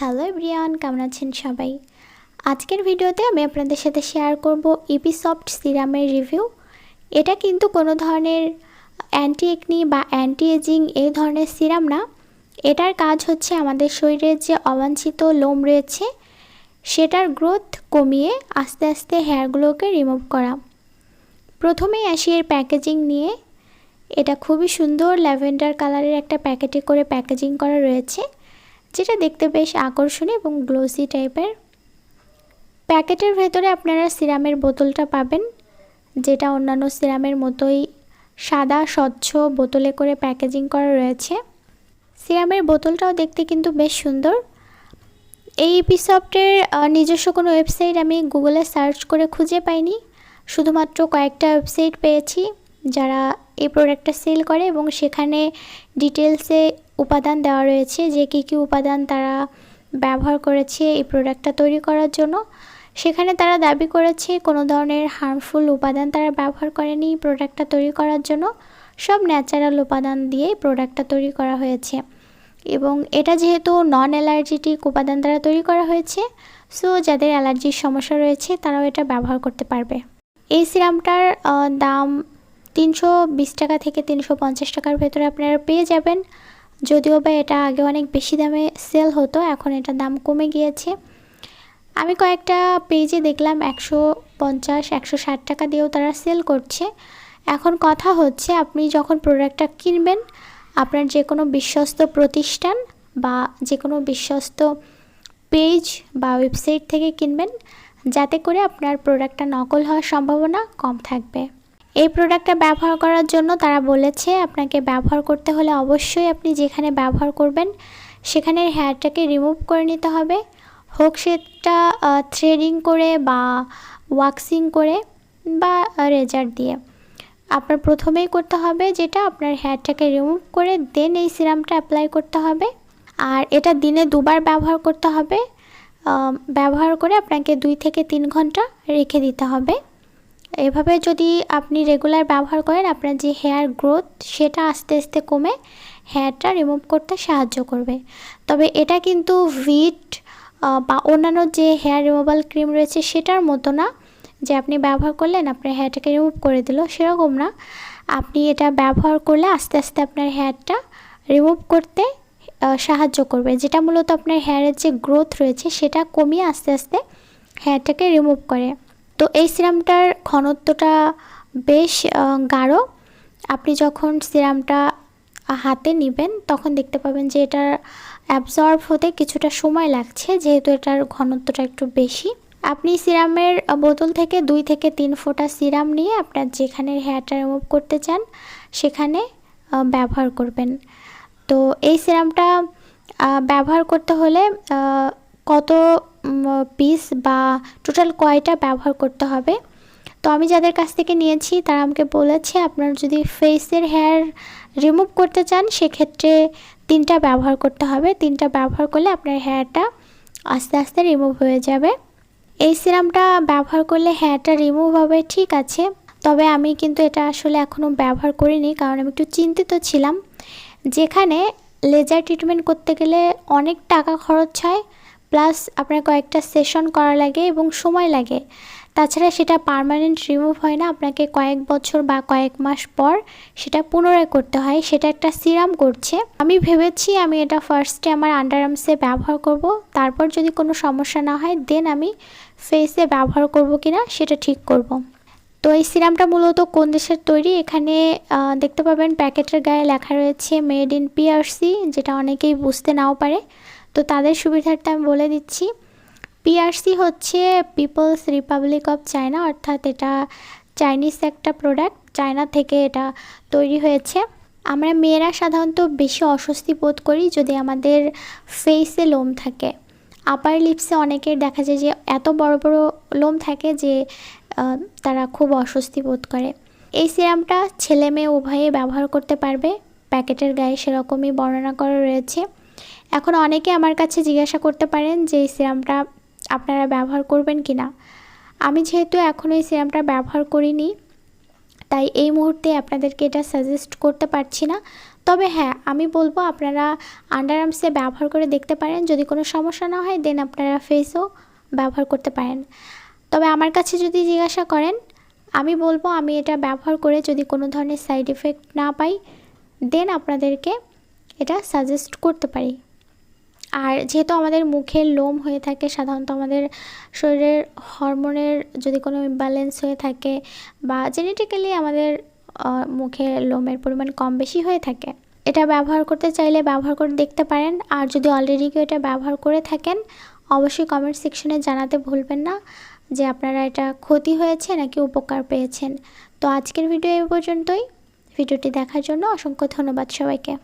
Hello everyone, কেমন আছেন সবাই? আজকের ভিডিওতে আমি আপনাদের সাথে শেয়ার করব এপিসফট সিরামের রিভিউ। এটা কিন্তু কোনো ধরনের অ্যান্টি একনি বা অ্যান্টি এজিং এই ধরনের সিরাম না। এটার কাজ হচ্ছে আমাদের শরীরের যে অবাঞ্ছিত লোম রয়েছে সেটার গ্রোথ কমিয়ে আস্তে আস্তে হেয়ারগুলোকে রিমুভ করা। প্রথমেই আসি এর প্যাকেজিং নিয়ে। এটা খুবই সুন্দর ল্যাভেন্ডার কালারের একটা প্যাকেটে করে প্যাকেজিং করা রয়েছে, যেটা দেখতে বেশ আকর্ষণীয় এবং গ্লোসি টাইপের। প্যাকেটের ভেতরে আপনারা সিরামের বোতলটা পাবেন, যেটা অন্যান্য সিরামের মতোই সাদা স্বচ্ছ বোতলে করে প্যাকেজিং করা রয়েছে। সিরামের বোতলটাও দেখতে কিন্তু বেশ সুন্দর। এই এপিসফটের নিজস্ব কোনো ওয়েবসাইট আমি গুগলে সার্চ করে খুঁজে পাইনি, শুধুমাত্র কয়েকটা ওয়েবসাইট পেয়েছি যারা এই প্রোডাক্টটা সেল করে এবং সেখানে ডিটেলসে উপাদান দেওয়া রয়েছে যে কী কী উপাদান তারা ব্যবহার করেছে এই প্রোডাক্টটা তৈরি করার জন্য। সেখানে তারা দাবি করেছে কোনো ধরনের হার্মফুল উপাদান তারা ব্যবহার করেনি প্রোডাক্টটা তৈরি করার জন্য, সব ন্যাচারাল উপাদান দিয়ে প্রোডাক্টটা তৈরি করা হয়েছে। এবং এটা যেহেতু নন অ্যালার্জেটিক উপাদান দ্বারা তৈরি করা হয়েছে, সো যাদের অ্যালার্জির সমস্যা রয়েছে তারাও এটা ব্যবহার করতে পারবে। এই সিরামটার দাম 320 টাকা থেকে 350 টাকার ভেতরে আপনারা পেয়ে যাবেন। যদিও বা এটা আগে অনেক বেশি দামে সেল হতো, এখন এটা দাম কমে গিয়েছে। আমি কয়েকটা পেজে দেখলাম 150-160 টাকা দিয়েও তারা সেল করছে। এখন কথা হচ্ছে, আপনি যখন প্রোডাক্টটা কিনবেন আপনার যে কোনো বিশ্বস্ত প্রতিষ্ঠান বা যে কোনো বিশ্বস্ত পেজ বা ওয়েবসাইট থেকে কিনবেন, যাতে করে আপনার প্রোডাক্টটা নকল হওয়ার সম্ভাবনা কম থাকবে। এই প্রোডাক্টটা ব্যবহার করার জন্য তারা বলেছে আপনাকে ব্যবহার করতে হলে অবশ্যই আপনি যেখানে ব্যবহার করবেন সেখানের হেয়ারটাকে রিমুভ করে নিতে হবে, হোক সেটা থ্রেডিং করে বা ওয়াক্সিং করে বা রেজার দিয়ে। আপনার প্রথমেই করতে হবে যেটা, আপনার হেয়ারটাকে রিমুভ করে দেন এই সিরামটা অ্যাপ্লাই করতে হবে। আর এটা দিনে 2বার ব্যবহার করতে হবে। ব্যবহার করে আপনাকে 2 থেকে 3 ঘন্টা রেখে দিতে হবে। এভাবে যদি আপনি রেগুলার ব্যবহার করেন আপনার যে হেয়ার গ্রোথ সেটা আস্তে আস্তে কমে হেয়ারটা রিমুভ করতে সাহায্য করবে। তবে এটা কিন্তু ভিট বা অন্যান্য যে হেয়ার রিমুভাল ক্রিম রয়েছে সেটার মতো না যে আপনি ব্যবহার করলেন আপনার হেয়ারটাকে রিমুভ করে দিল, সেরকম না। আপনি এটা ব্যবহার করলে আস্তে আস্তে আপনার হেয়ারটা রিমুভ করতে সাহায্য করবে, যেটা মূলত আপনার হেয়ারের যে গ্রোথ রয়েছে সেটা কমিয়ে আস্তে আস্তে হেয়ারটাকে রিমুভ করে। তো এই সিরামটার ঘনত্বটা বেশ গাঢ়। আপনি যখন সিরামটা হাতে নেবেন তখন দেখতে পাবেন যে এটার অ্যাবজর্ব হতে কিছুটা সময় লাগছে, যেহেতু এটার ঘনত্বটা একটু বেশি। আপনি সিরামের বোতল থেকে 2 থেকে 3 ফোঁটা সিরাম নিয়ে আপনার যেখানে হেয়ারটা রিমুভ করতে চান সেখানে ব্যবহার করবেন। তো এই সিরামটা ব্যবহার করতে হলে কত পিস বা টোটাল কয়টা ব্যবহার করতে হবে, তো আমি যাদের কাছ থেকে নিয়েছি তারা আমাকে বলেছে আপনার যদি ফেসের হেয়ার রিমুভ করতে চান সেক্ষেত্রে 3টা ব্যবহার করতে হবে। 3টা ব্যবহার করলে আপনার হেয়ারটা আস্তে আস্তে রিমুভ হয়ে যাবে। এই সিরামটা ব্যবহার করলে হেয়ারটা রিমুভ হবে ঠিক আছে, তবে আমি কিন্তু এটা আসলে এখনও ব্যবহার করিনি, কারণ আমি একটু চিন্তিত ছিলাম। যেখানে লেজার ট্রিটমেন্ট করতে গেলে অনেক টাকা খরচ হয়, প্লাস আপনার কয়েকটা সেশন করা লাগে এবং সময় লাগে। তাছাড়া সেটা পার্মানেন্ট রিমুভ হয় না, আপনাকে কয়েক বছর বা কয়েক মাস পর সেটা পুনরায় করতে হয়। সেটা একটা সিরাম করছে। আমি ভেবেছি আমি এটা ফার্স্টে আমার আন্ডার আর্মসে ব্যবহার করব, তারপর যদি কোনো সমস্যা না হয় দেন আমি ফেসে ব্যবহার করব কিনা সেটা ঠিক করব। তো এই সিরামটা মূলত কোন দেশের তৈরি, এখানে দেখতে পাবেন প্যাকেটের গায়ে লেখা রয়েছে মেড ইন পিআরসি, যেটা অনেকেই বুঝতে নাও পারে। তো তাদের সুবিধার্থে আমি বলে দিচ্ছি, পিআরসি হচ্ছে পিপলস রিপাবলিক অফ চায়না, অর্থাৎ এটা চাইনিজ একটা প্রোডাক্ট, চায়না থেকে এটা তৈরি হয়েছে। আমরা মেয়েরা সাধারণত বেশি অস্বস্তি বোধ করি যদি আমাদের ফেসে লোম থাকে। আপার লিপসে অনেকের দেখা যায় যে এত বড় বড় লোম থাকে যে তারা খুব অস্বস্তি বোধ করে। এই সিরামটা ছেলে মেয়ে উভয়ে ব্যবহার করতে পারবে, প্যাকেটের গায়ে সেরকমই বর্ণনা করা রয়েছে। এখন অনেকে আমার কাছে জিজ্ঞাসা করতে পারেন যে এই সিরামটা আপনারা ব্যবহার করবেন কি না। আমি যেহেতু এখনও এই সিরামটা ব্যবহার করিনি তাই এই মুহূর্তে আপনাদেরকে এটা সাজেস্ট করতে পারছি না, তবে হ্যাঁ, আমি বলবো আপনারা আন্ডার আর্মসে ব্যবহার করে দেখতে পারেন। যদি কোনো সমস্যা না হয় দেন আপনারা ফেসেও ব্যবহার করতে পারেন। তবে আমার কাছে যদি জিজ্ঞাসা করেন, আমি বলবো আমি এটা ব্যবহার করে যদি কোনো ধরনের সাইড এফেক্ট না পাই দেন আপনাদেরকে এটা সাজেস্ট করতে পারি। আর যেহেতু আমাদের মুখের লোম হয়ে থাকে, সাধারণত আমাদের শরীরের হরমোনের যদি কোনো ইমব্যালেন্স হয়ে থাকে বা জেনেটিক্যালি আমাদের মুখের লোমের পরিমাণ কম বেশি হয়ে থাকে, এটা ব্যবহার করতে চাইলে ব্যবহার করে দেখতে পারেন। আর যদি অলরেডি কেউ এটা ব্যবহার করে থাকেন অবশ্যই কমেন্ট সেকশনে জানাতে ভুলবেন না যে আপনারা এটা ক্ষতি হয়েছে নাকি উপকার পেয়েছেন। তো আজকের ভিডিও এই পর্যন্তই। ভিডিওটি দেখার জন্য অসংখ্য ধন্যবাদ সবাইকে।